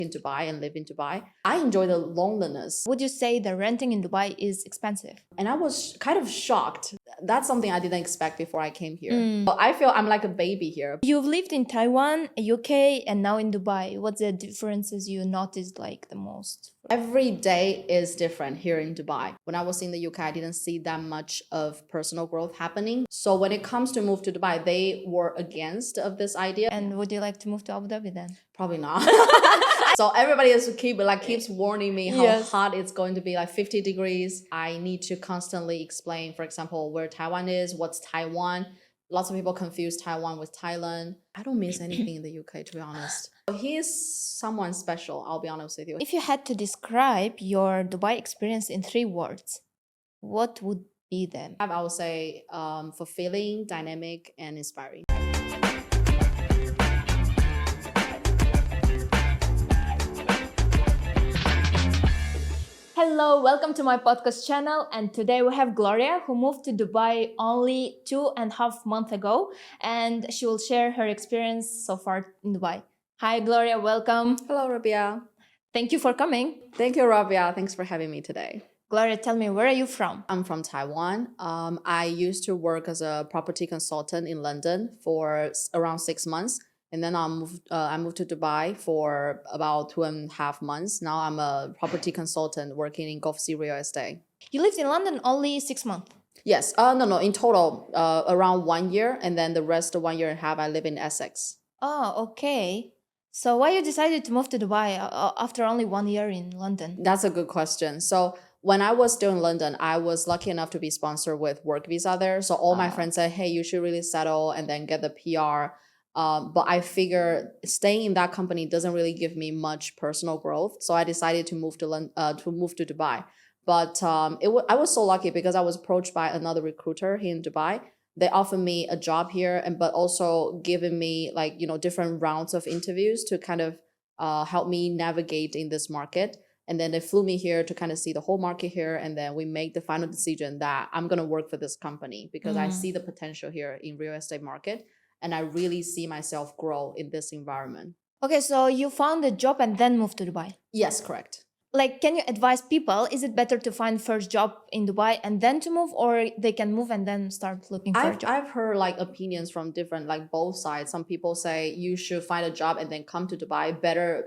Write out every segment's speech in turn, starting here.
in Dubai and live in Dubai. I enjoy the loneliness. Would you say the renting in Dubai is expensive? And I was kind of shocked. That's something I didn't expect before I came here. So I feel I'm like a baby here. You've lived in Taiwan, UK, and now in Dubai. What's the differences you noticed like the most? Every day is different here in Dubai. When I was in the UK, I didn't see that much of personal growth happening. So when it comes to move to Dubai, they were against of this idea. And would you like to move to Abu Dhabi then? Probably not. So everybody keeps warning me how Yes. hot it's going to be, like 50 degrees. I need to constantly explain, for example, where Taiwan is, what's Taiwan. Lots of people confuse Taiwan with Thailand. I don't miss anything in the UK, to be honest. He is someone special, I'll be honest with you. If you had to describe your Dubai experience in 3 words, what would be them? I would say fulfilling, dynamic, and inspiring. Hello, welcome to my podcast channel. And today we have Gloria, who moved to Dubai only 2.5 months ago, and she will share her experience so far in Dubai. Hi, Gloria, welcome. Hello, Rabia. Thank you for coming. Thank you, Rabia. Thanks for having me today. Gloria, tell me, where are you from? I'm from Taiwan. I used to work as a property consultant in London for around 6 months. And then I moved to Dubai for about 2.5 months. Now I'm a property consultant working in Gulf Sea Real Estate. You lived in London only 6 months. Yes. No. In total, around 1 year. And then the rest of 1.5 years, I live in Essex. Oh, okay. So why you decided to move to Dubai after only 1 year in London? That's a good question. So when I was still in London, I was lucky enough to be sponsored with work visa there. So all my friends said, hey, you should really settle and then get the PR. But I figure staying in that company doesn't really give me much personal growth. So I decided to move to Dubai. But I was so lucky because I was approached by another recruiter here in Dubai. They offered me a job here, but also given me different rounds of interviews to kind of help me navigate in this market. And then they flew me here to kind of see the whole market here. And then we make the final decision that I'm going to work for this company because I see the potential here in real estate market. And I really see myself grow in this environment. Okay, so you found a job and then moved to Dubai. Yes, correct. Like, can you advise people, is it better to find first job in Dubai and then to move, or they can move and then start looking for a job? I've heard opinions from different, both sides. Some people say you should find a job and then come to Dubai, better,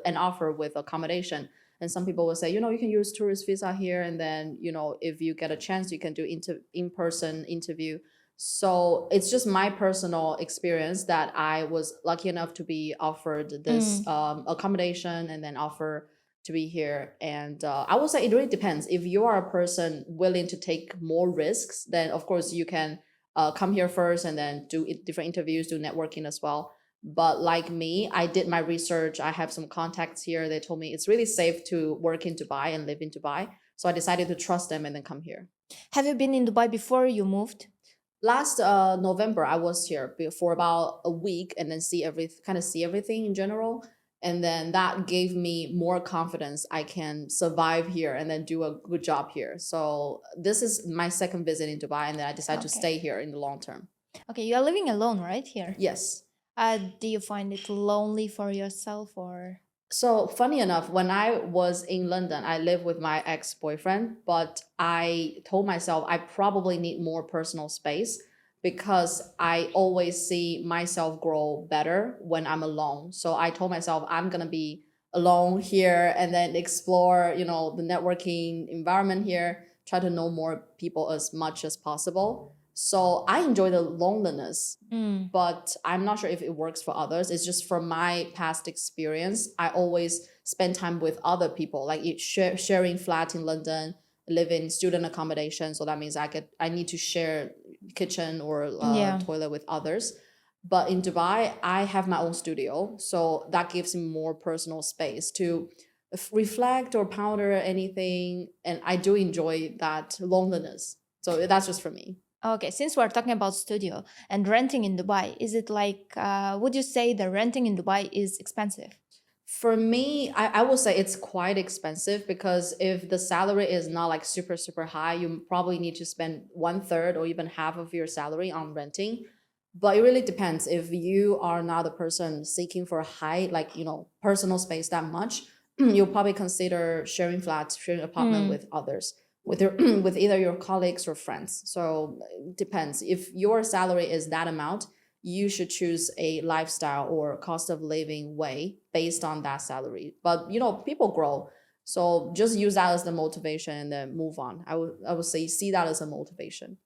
an offer with accommodation. And some people will say, you can use tourist visa here. And then, if you get a chance, you can do in-person interview. So it's just my personal experience that I was lucky enough to be offered this accommodation and then offer to be here. And I would say it really depends. If you are a person willing to take more risks, then of course you can come here first and then do different interviews, do networking as well. But like me, I did my research. I have some contacts here. They told me it's really safe to work in Dubai and live in Dubai. So I decided to trust them and then come here. Have you been in Dubai before you moved? Last November, I was here for about a week and then see everything in general. And then that gave me more confidence I can survive here and then do a good job here. So this is my second visit in Dubai, and then I decided to stay here in the long term. Okay, you are living alone, right, here? Yes. Do you find it lonely for yourself or? So funny enough, when I was in London, I lived with my ex-boyfriend, but I told myself I probably need more personal space because I always see myself grow better when I'm alone. So I told myself I'm going to be alone here and then explore, the networking environment here, try to know more people as much as possible. So I enjoy the loneliness, but I'm not sure if it works for others. It's just from my past experience, I always spend time with other people, like sharing flat in London, live in student accommodation. So that means I need to share kitchen or toilet with others. But in Dubai, I have my own studio. So that gives me more personal space to reflect or ponder anything. And I do enjoy that loneliness. So that's just for me. Okay, since we're talking about studio and renting in Dubai, is it would you say the renting in Dubai is expensive? For me, I would say it's quite expensive because if the salary is not super high, you probably need to spend 1/3 or even half of your salary on renting. But it really depends. If you are not a person seeking for a high, like, personal space that much, you'll probably consider sharing flats, sharing apartment Mm. with others, with your with either your colleagues or friends. So it depends. If your salary is that amount, you should choose a lifestyle or cost of living way based on that salary. But people grow. So just use that as the motivation and then move on. I would say see that as a motivation.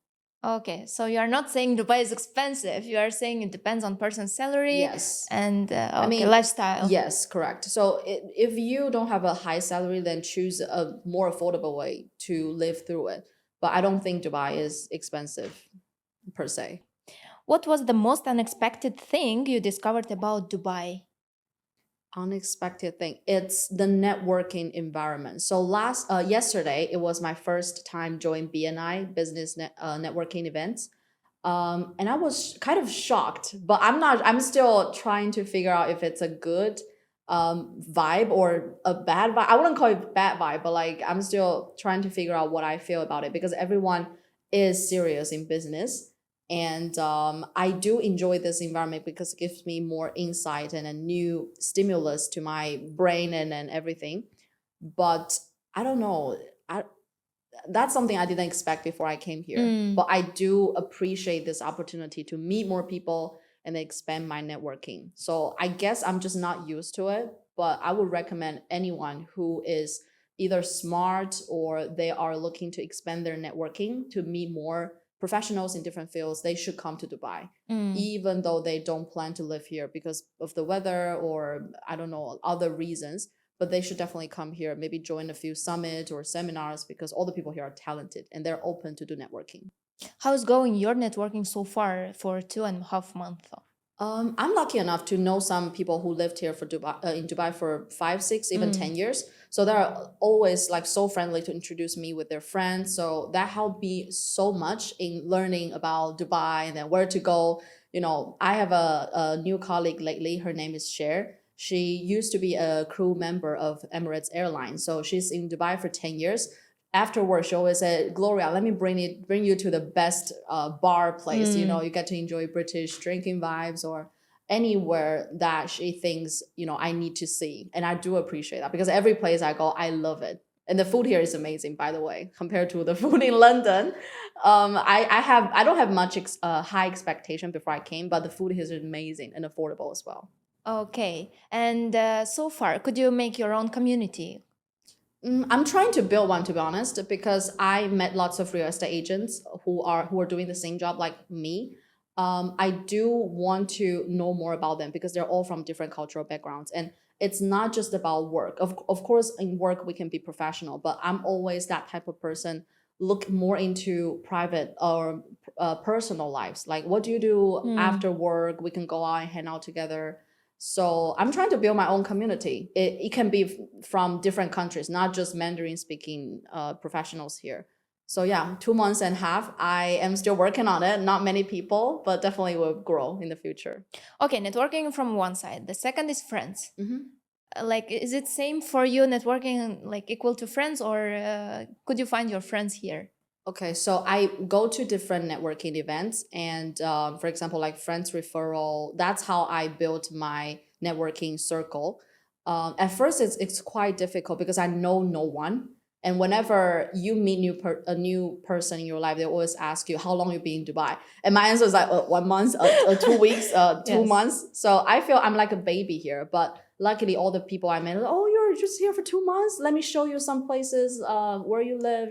Okay, so you are not saying Dubai is expensive. You are saying it depends on person's salary Yes. and I okay, mean, lifestyle. yes, correct. So if you don't have a high salary, then choose a more affordable way to live through it. But I don't think Dubai is expensive per se. What was the most unexpected thing you discovered about Dubai? Unexpected thing. It's the networking environment. So yesterday, it was my first time joining BNI networking events. And I was kind of shocked, but I'm still trying to figure out if it's a good vibe or a bad vibe. I wouldn't call it bad vibe, but like I'm still trying to figure out what I feel about it because everyone is serious in business. And I do enjoy this environment because it gives me more insight and a new stimulus to my brain and everything. But I don't know. That's something I didn't expect before I came here. Mm. But I do appreciate this opportunity to meet more people and expand my networking. So I guess I'm just not used to it, but I would recommend anyone who is either smart or they are looking to expand their networking to meet more professionals in different fields, they should come to Dubai. Mm. Even though they don't plan to live here because of the weather or I don't know, other reasons, but they should definitely come here, maybe join a few summits or seminars because all the people here are talented and they're open to do networking. How's going your networking so far for 2.5 months? I'm lucky enough to know some people who lived here in Dubai for 5, 6, even 10 years. So they're always like so friendly to introduce me with their friends. So that helped me so much in learning about Dubai and then where to go. I have a new colleague lately. Her name is Cher. She used to be a crew member of Emirates Airlines. So she's in Dubai for 10 years. After work, she always said, Gloria, let me bring you to the best bar place. You get to enjoy British drinking vibes or anywhere that she thinks, I need to see. And I do appreciate that because every place I go, I love it. And the food here is amazing, by the way, compared to the food in London. I don't have much high expectation before I came, but the food here is amazing and affordable as well. Okay, and so far, could you make your own community? I'm trying to build one, to be honest, because I met lots of real estate agents who are doing the same job like me. I do want to know more about them because they're all from different cultural backgrounds, and it's not just about work. Of course, in work we can be professional, but I'm always that type of person. Look more into private or personal lives. Like, what do you do after work? We can go out and hang out together. So I'm trying to build my own community. It can be from different countries, not just Mandarin speaking professionals here. So yeah, 2 months and a half. I am still working on it. Not many people, but definitely will grow in the future. Okay, networking from one side. The second is friends. Mhm. Like, is it same for you networking like equal to friends, or could you find your friends here? Okay, so I go to different networking events, and for example, like friends referral. That's how I built my networking circle. At first, it's quite difficult because I know no one, and whenever you meet a new person in your life, they always ask you how long you been in Dubai, and my answer is like 1 month, 2 weeks, 2 months. So I feel I'm like a baby here, but luckily all the people I met, oh, you're just here for 2 months, let me show you some places where you live,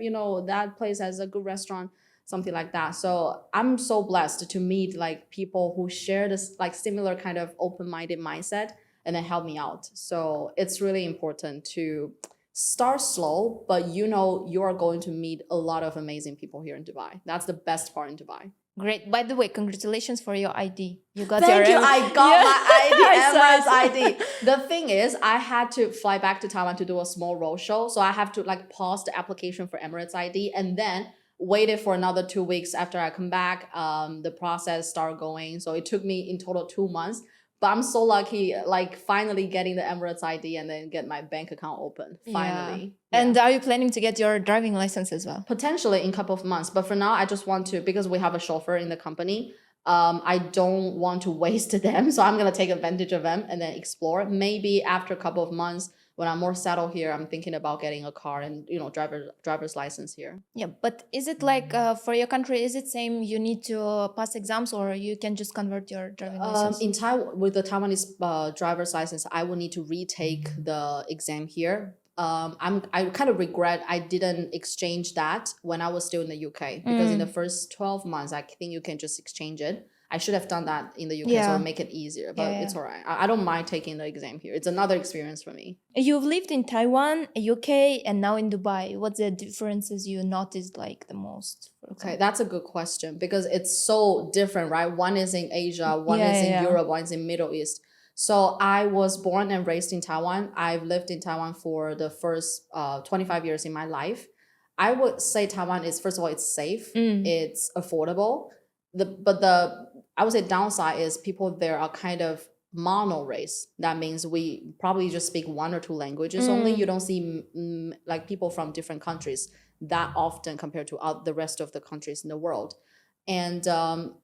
that place has a good restaurant, something like that. So I'm so blessed to meet like people who share this like similar kind of open-minded mindset and then help me out. So it's really important to start slow, but you are going to meet a lot of amazing people here in Dubai. That's the best part in Dubai. Great. By the way, congratulations for your ID. You got Thank your you. I got Yeah. my ID, I saw Emirates it. ID. The thing is, I had to fly back to Taiwan to do a small roadshow. So I have to like pause the application for Emirates ID and then waited for another 2 weeks after I come back. The process started going. So it took me in total 2 months. But I'm so lucky, like finally getting the Emirates ID and then get my bank account open. Finally. Yeah. And are you planning to get your driving license as well? Potentially in a couple of months, but for now I just want to, because we have a chauffeur in the company, I don't want to waste them, so I'm gonna take advantage of them and then explore. Maybe after a couple of months, when I'm more settled here, I'm thinking about getting a car and driver's license here. Yeah, but is it like for your country? Is it same? You need to pass exams, or you can just convert your driving license? In Taiwan, with the Taiwanese driver's license, I will need to retake the exam here. I kind of regret I didn't exchange that when I was still in the UK, because in the first 12 months, I think you can just exchange it. I should have done that in the UK, so Yeah. it'll make it easier, but Yeah, it's all right. I don't mind taking the exam here. It's another experience for me. You've lived in Taiwan, UK, and now in Dubai. What's the differences you noticed like the most? For Okay, example? that's a good question because it's so different, right? One is in Asia, one Yeah, is in yeah. Europe, one is in Middle East. So I was born and raised in Taiwan. I've lived in Taiwan for the first 25 years in my life. I would say Taiwan is, first of all, it's safe, it's affordable. I would say downside is people there are kind of mono race. That means we probably just speak one or two languages only. You don't see like people from different countries that often compared to the rest of the countries in the world. And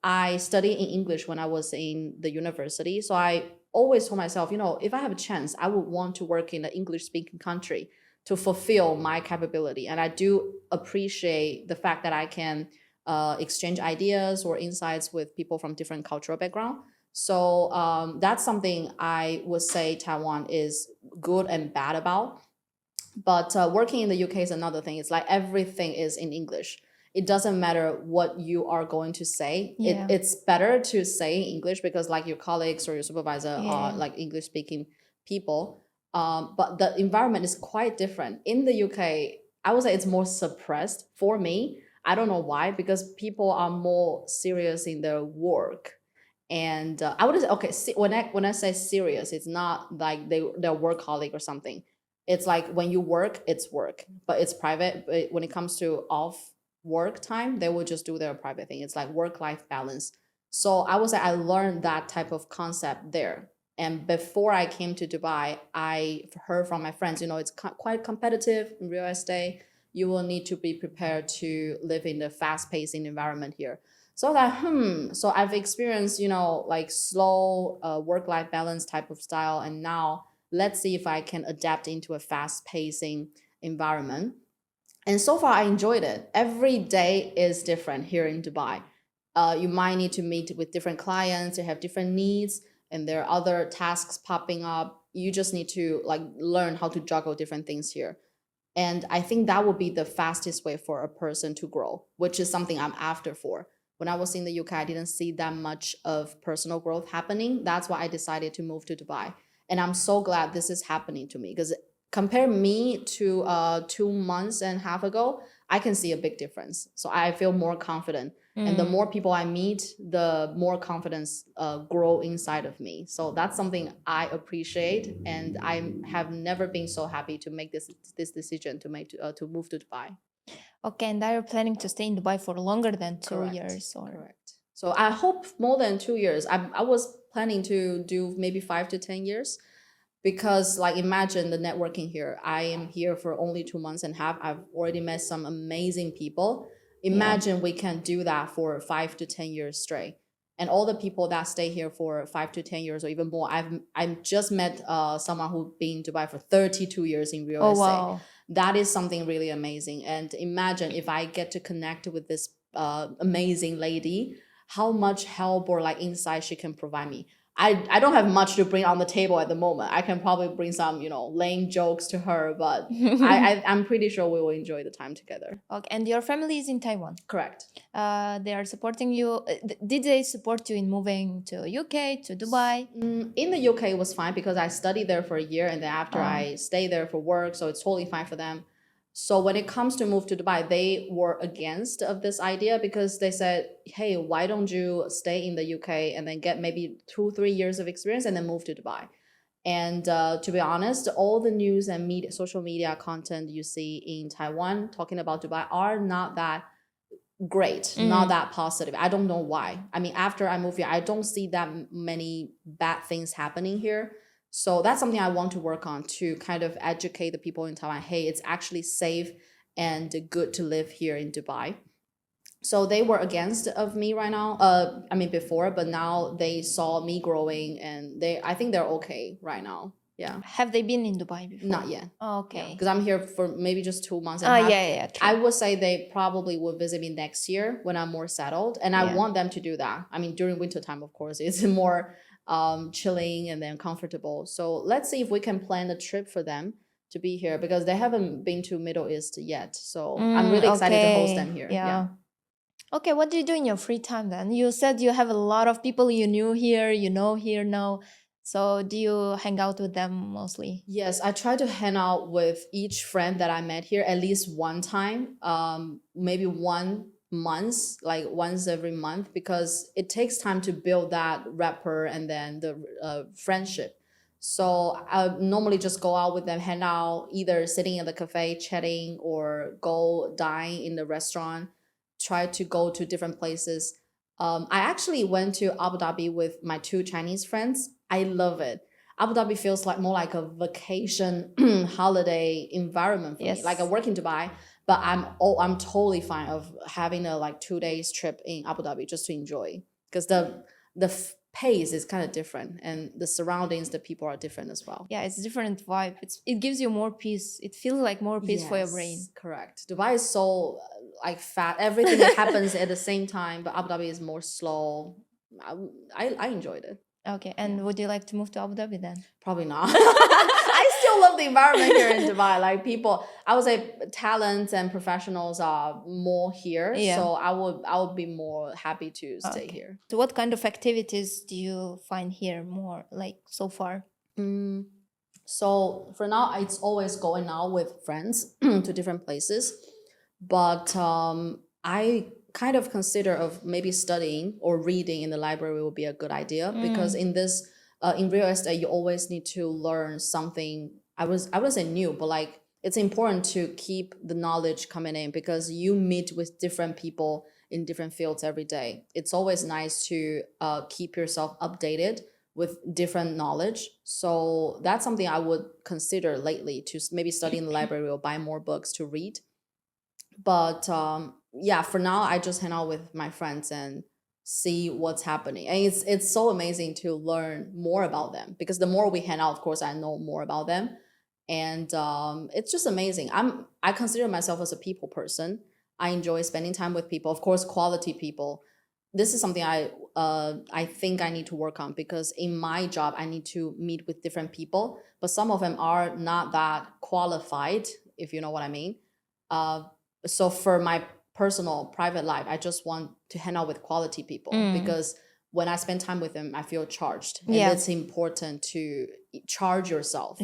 I studied in English when I was in the university. So I always told myself, if I have a chance, I would want to work in an English speaking country to fulfill my capability. And I do appreciate the fact that I can exchange ideas or insights with people from different cultural background. So that's something I would say Taiwan is good and bad about. But working in the UK is another thing. It's like everything is in English. It doesn't matter what you are going to say. Yeah. It's better to say English because like your colleagues or your supervisor are Yeah. like English speaking people. But the environment is quite different. In the UK, I would say it's more suppressed for me. I don't know why, because people are more serious in their work. And I would say, okay, when I say serious, it's not like they're workaholic or something. It's like when you work, it's work, but it's private. But when it comes to off work time, they will just do their private thing. It's like work-life balance. So I would say I learned that type of concept there. And before I came to Dubai, I heard from my friends, it's quite competitive in real estate. You will need to be prepared to live in the fast-paced environment here. So so I've experienced, like slow work-life balance type of style, and now let's see if I can adapt into a fast-pacing environment. And so far, I enjoyed it. Every day is different here in Dubai. You might need to meet with different clients. They have different needs, and there are other tasks popping up. You just need to like learn how to juggle different things here. And I think that would be the fastest way for a person to grow, which is something I'm after for. When I was in the UK, I didn't see that much of personal growth happening. That's why I decided to move to Dubai. And I'm so glad this is happening to me because compare me to 2 months and a half ago, I can see a big difference. So I feel more confident. And the more people I meet, the more confidence grow inside of me. So that's something I appreciate, and I have never been so happy to make this decision to move to Dubai. Okay, and are you planning to stay in Dubai for longer than 2 years? Correct. Or Correct. So I hope more than 2 years. I was planning to do maybe 5 to 10 years, because like imagine the networking here. I am here for only 2 months and a half. I've already met some amazing people. Imagine we can do that for 5 to 10 years straight. And all the people that stay here for 5 to 10 years or even more, I've just met someone who's been in Dubai for 32 years in real oh estate. wow, That is something really amazing. And imagine if I get to connect with this amazing lady, how much help or like insight she can provide me. I don't have much to bring on the table at the moment. I can probably bring some, lame jokes to her, but I'm pretty sure we will enjoy the time together. okay. And your family is in Taiwan. Correct. They are supporting you. Did they support you in moving to UK, to Dubai? In the UK, it was fine because I studied there for a year, and then after Oh. I stayed there for work, so it's totally fine for them. So when it comes to move to Dubai, they were against of this idea because they said, "Hey, why don't you stay in the UK and then get maybe 2-3 years of experience and then move to Dubai?" And to be honest, all the news and social media content you see in Taiwan talking about Dubai are not that great, not that positive. I don't know why. I mean, after I moved here, I don't see that many bad things happening here. So that's something I want to work on to kind of educate the people in Taiwan. Hey, it's actually safe and good to live here in Dubai. So they were against of me right now. I mean before, but now they saw me growing, and I think they're okay right now. Yeah. Have they been in Dubai before? Not yet. Oh, Yeah, okay. because I'm here for maybe just 2 months and Oh, a half. yeah, true. I would say they probably will visit me next year when I'm more settled, and I Yeah. want them to do that. I mean, during winter time, of course, it's more chilling and then comfortable. So let's see if we can plan a trip for them to be here, because they haven't been to Middle East yet. So I'm really excited to host them here. Yeah. Okay, what do you do in your free time then? You said you have a lot of people you knew here, you know here now. So do you hang out with them mostly? Yes, I try to hang out with each friend that I met here at least one time, maybe 1 month, like once every month, because it takes time to build that rapport and then the friendship. So I normally just go out with them, hang out, either sitting in the cafe chatting or go dine in the restaurant, try to go to different places. I actually went to Abu Dhabi with my 2 Chinese friends. I love it. Abu Dhabi feels like more like a vacation holiday environment for me. Yes. Like I work in Dubai, but I'm totally fine of having a like 2 days trip in Abu Dhabi just to enjoy, because the pace is kind of different, and the surroundings, the people are different as well. Yeah, it's a different vibe. It gives you more peace. It feels like more peace for your brain. Yes, correct. Dubai is so like fat. Everything that happens at the same time, but Abu Dhabi is more slow. I enjoyed it. Okay, and would you like to move to Abu Dhabi then? Probably not. I still love the environment here in Dubai. Like people, I would say talents and professionals are more here. Yeah. So I would be more happy to stay here. So what kind of activities do you find here more like so far? So for now, it's always going out with friends to different places. But I kind of consider of maybe studying or reading in the library would be a good idea, because in this in real estate you always need to learn something. I would say new, but like it's important to keep the knowledge coming in, because you meet with different people in different fields every day. It's always nice to keep yourself updated with different knowledge. So that's something I would consider lately, to maybe study in the library or buy more books to read. But yeah, for now I just hang out with my friends and see what's happening, and it's so amazing to learn more about them, because the more we hang out, of course I know more about them, and it's just amazing. I consider myself as a people person. I enjoy spending time with people, of course quality people. This is something I think I need to work on, because in my job I need to meet with different people, but some of them are not that qualified, if you know what I mean. So for my personal private life, I just want to hang out with quality people, because when I spend time with them, I feel charged. And it's important to charge yourself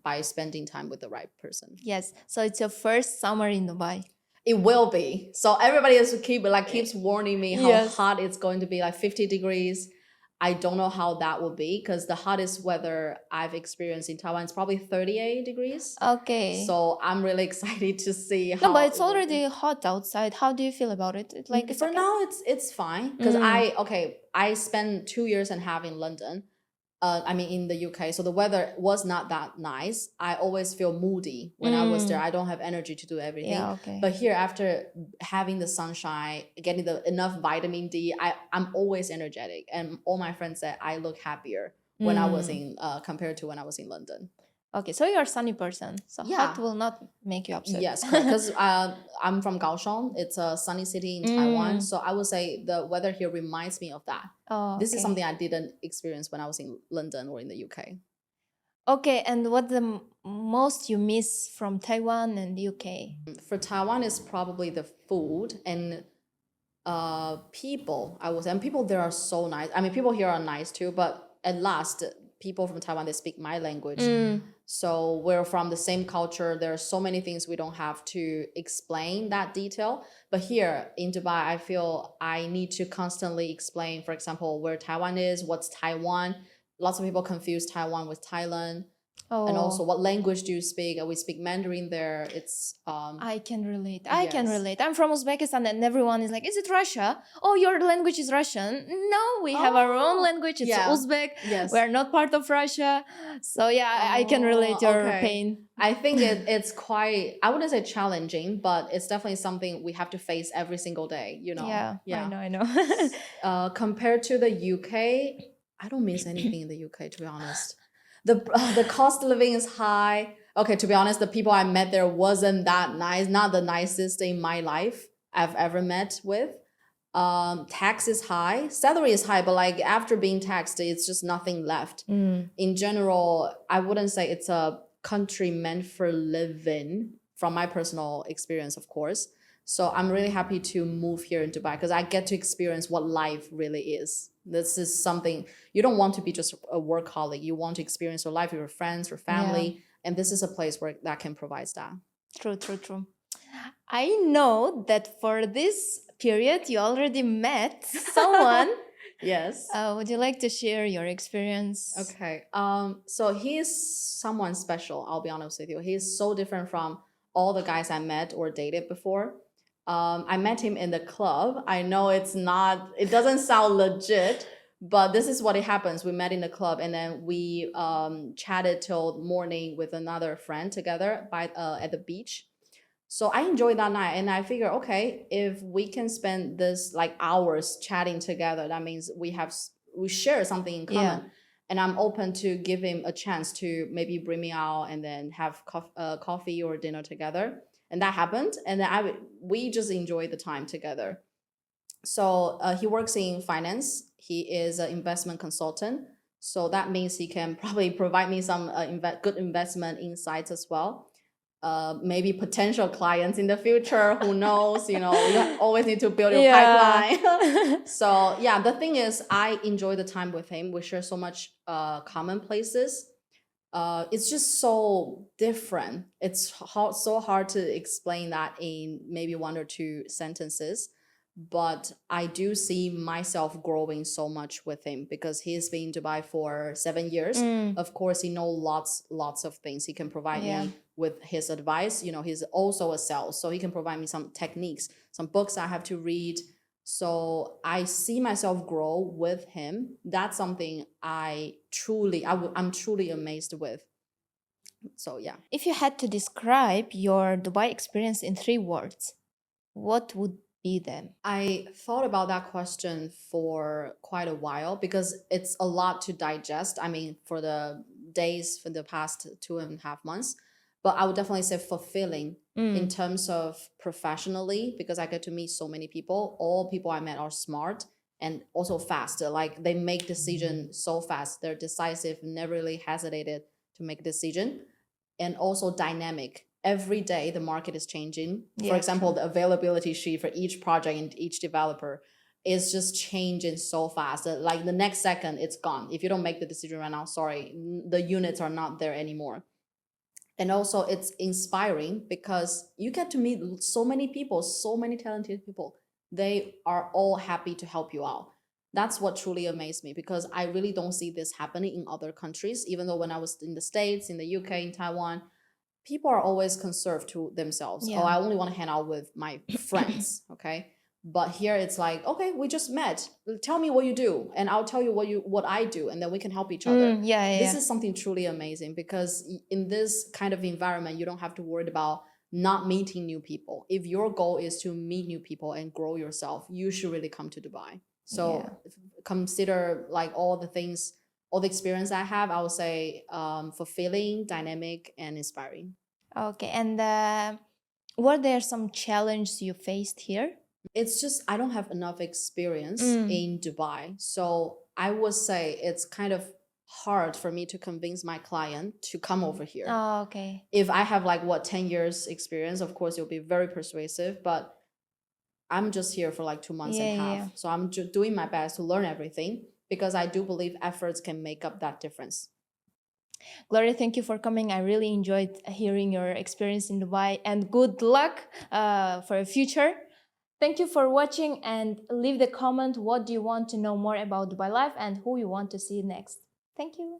by spending time with the right person. Yes. So it's your first summer in Dubai. It will be. So everybody is keeps warning me how hot it's going to be, like 50 degrees. I don't know how that will be, because the hottest weather I've experienced in Taiwan is probably 38 degrees. Okay. So I'm really excited to see how. No, but it's already hot outside. How do you feel about it? Like for now, it's fine, because I spent 2 years and a half in London. I mean, in the UK, so the weather was not that nice. I always feel moody when I was there. I don't have energy to do everything. Yeah, okay. But here, after having the sunshine, getting enough vitamin D, I'm always energetic. And all my friends said I look happier when I was in compared to when I was in London. Okay, so you're a sunny person. So hot will not make you upset. Yes, because I'm from Kaohsiung. It's a sunny city in Taiwan. So I would say the weather here reminds me of that. This is something I didn't experience when I was in London or in the UK. Okay, and what the most you miss from Taiwan and the UK? For Taiwan is probably the food and people, I would say. And people there are so nice. I mean, people here are nice too, but at last, people from Taiwan, they speak my language. So we're from the same culture. There are so many things we don't have to explain that detail. But here in Dubai, I feel I need to constantly explain, for example, where Taiwan is, what's Taiwan. Lots of people confuse Taiwan with Thailand. And also, Oh, what language do you speak? We speak Mandarin there. It's I can relate. I can yes. relate. I'm from Uzbekistan, and everyone is like, "Is it Russia? Oh, your language is Russian." No, we have our own Oh, language. It's yeah. Uzbek. Yes. We are not part of Russia. So yeah, I can relate your Okay. pain. I think it's quite, I wouldn't say challenging, but it's definitely something we have to face every single day, you know? Yeah, Yeah. I know. Compared to the UK, I don't miss anything in the UK, to be honest. The cost of living is high. Okay, to be honest, the people I met there wasn't that nice, not the nicest in my life I've ever met with. Tax is high, salary is high, but like after being taxed, it's just nothing left. In general, I wouldn't say it's a country meant for living from my personal experience, of course. So I'm really happy to move here in Dubai because I get to experience what life really is. This is something you don't want to be just a workaholic. You want to experience your life with your friends, your family, and this is a place where that can provide that. True. I know that for this period you already met someone. Yes. Would you like to share your experience? Okay. So he is someone special, I'll be honest with you. He is so different from all the guys I met or dated before. I met him in the club. I know it doesn't sound legit, but this is what it happens. We met in the club and then we chatted till morning with another friend together at the beach. So I enjoyed that night and I figure, okay, if we can spend this like hours chatting together, that means we share something in common. Yeah. And I'm open to give him a chance to maybe bring me out and then have coffee or dinner together. And that happened. And then we just enjoyed the time together. So he works in finance. He is an investment consultant. So that means he can probably provide me some good investment insights as well. Maybe potential clients in the future. Who knows? You know, you always need to build your pipeline. So yeah, the thing is, I enjoy the time with him. We share so much commonplaces. It's just so different. It's so hard to explain that in maybe one or two sentences. But I do see myself growing so much with him because he's been in Dubai for 7 years. Of course, he knows lots of things. He can provide me with his advice. You know, he's also a sales, so he can provide me some techniques, some books I have to read. So I see myself grow with him. That's something I'm truly amazed with. So yeah. If you had to describe your Dubai experience in 3 words, what would be them? I thought about that question for quite a while because it's a lot to digest. I mean, for the days for the past 2.5 months, but I would definitely say fulfilling in terms of professionally because I get to meet so many people. All people I met are smart and also fast. Like they make decisions so fast. They're decisive, never really hesitated to make a decision, and also dynamic. Every day the market is changing. For example, the availability sheet for each project and each developer is just changing so fast that like the next second it's gone. If you don't make the decision right now, sorry, the units are not there anymore. And also it's inspiring because you get to meet so many people, so many talented people. They are all happy to help you out. That's what truly amazed me because I really don't see this happening in other countries. Even though when I was in the States, in the UK, in Taiwan, people are always conserved to themselves. Oh, I only want to hang out with my friends. Okay. But here it's like, okay, we just met. Tell me what you do, and I'll tell you what I do, and then we can help each other. This is something truly amazing because in this kind of environment, you don't have to worry about not meeting new people. If your goal is to meet new people and grow yourself, you should really come to Dubai. So consider like all the things, all the experience I have, I would say fulfilling, dynamic, and inspiring. Okay, and were there some challenges you faced here? It's just I don't have enough experience in Dubai. So I would say it's kind of hard for me to convince my client to come over here. Oh, okay. If I have like 10 years experience, of course it'll be very persuasive, but I'm just here for like 2 months and a half. So I'm doing my best to learn everything because I do believe efforts can make up that difference. Gloria, thank you for coming. I really enjoyed hearing your experience in Dubai and good luck for your future. Thank you for watching and leave the comment what do you want to know more about Dubai life and who you want to see next. Thank you.